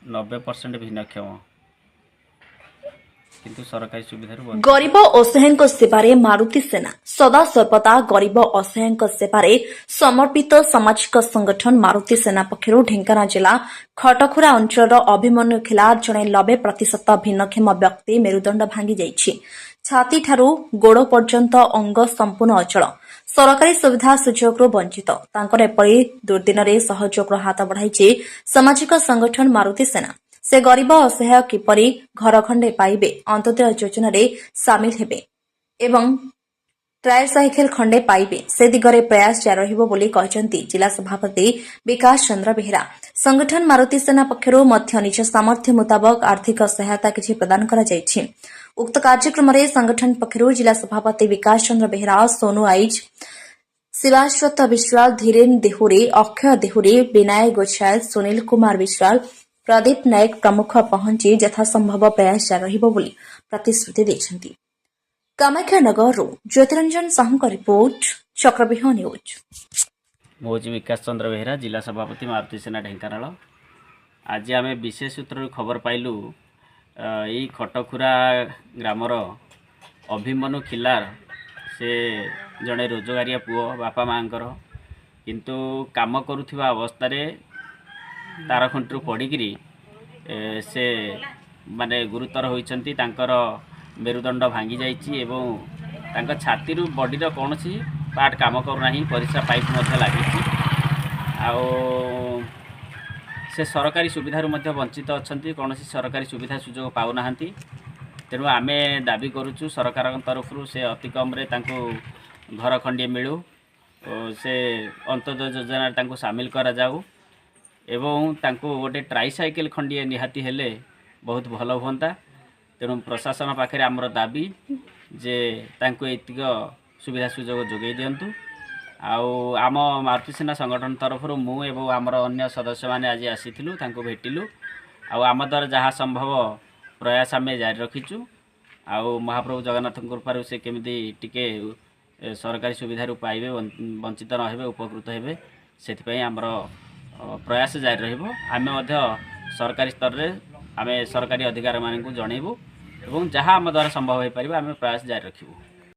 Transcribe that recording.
90% भिन्नक्षम किंतु सरकारी सुविधा गरीब असहायଙ୍କ सेवारे मारुति सेना सदा सर्वदा गरीब असहायଙ୍କ सेवारे समर्पित सामाजिक संगठन मारुति सेना पक्षରୁ ढेंकानाळ जिला खटखुरा अंचलर अभिमन्यु खिलार जणे 90% भिन्नक्षम व्यक्ति मेरुदंड भांगी जाइछि। छाती ठारू गोड़ पर्यंत अंग संपूर्ण अचल सरकारी सुविधा सुजोगରୁ वंचित तांकर एपरि दुर्दिନରେ सहयोगର हात बढ़ाइछि सामाजिक संगठन मारुति सेना। से गरीब असहाय किपरि घर खंडे पाइबे अंत्योदय योजना रे सामिल हेबे एवं ट्रायल साइकेल खंडे पाइबे से दिगरे प्रयास जारी रहिबो बोली कहचंती जिला सभापति विकास चंद्र बेहेरा। संगठन मारुति सेना पक्षରୁ मध्य निज सामर्थ्य मुताबक आर्थिक सहायता किछि प्रदान करा जाइछि। उक्त कार्यक्रम रे संगठन पक्षରୁ जिला सभापति विकास चंद्र बेहेरा सोनू आइज शिवाश्वत विश्वाल धीरेन देहुरी अक्षय देहुरी विनायक गोछाल सुनील कुमार विश्वाल प्रदीप नायक प्रमुख पहुंची यथासंभव प्रयास जारी रहिबो बोली प्रतिश्रुति दैछंती। कामाख्यानगर ज्योतिरंजन साहू का रिपोर्ट चक्रव्यूह न्यूज। मोजी विकास चंद्र बेहेरा जिला सभापति मारुति सेना ढेंकानाळ। आज आम विशेष सूत्र खबर पाइलु यही खटखुरा ग्रामर अभिमन्यु खिलार से जड़े रोजगारिया पुओ बापा माँकर किंतु काम करुवा अवस्था तार खुंटू पड़िकी से माने गुरुतर होती मेरुदंड भांगी जाइए छाती बॉडी कौन पार्ट काम करना परिस्रा पाइप लगी से सरकारी सुविधा वंचित अच्छा कौन सरकारी सुविधा सुजोग पाऊना तेणु आम दाबी करुचु सरकार तरफ से अति कम घर खंडे मिलू से अंत्योदय योजना सामिल करा जाऊ एवं गोटे ट्राइसाइकेल खंडे निहाती हेले बहुत भल हुंता। तेणु प्रशासन पाखे आमर दाबी जे एतिक सुविधा सुजोग जोगे दिंतु। आम मारुति सेना संगठन तरफ मु एवं आमर अन्य सदस्य मैंने आज आसीलु भेटिलु आम द्वारा जहाँ संभव प्रयास आम जारी रखीचु। महाप्रभु जगन्नाथ कृपार से केमी टिके सरकारी सुविधा पाइबे वंचित न हेबे उपकृत हेबे से आमर प्रयास जारी रहिबो। आमे मध्य सरकारी स्तर रे आमे सरकारी अधिकारी मानकु जणैबु एवं जहाँ आम द्वारा संभव हो पारिबा आमे प्रयास जारी रखिबु।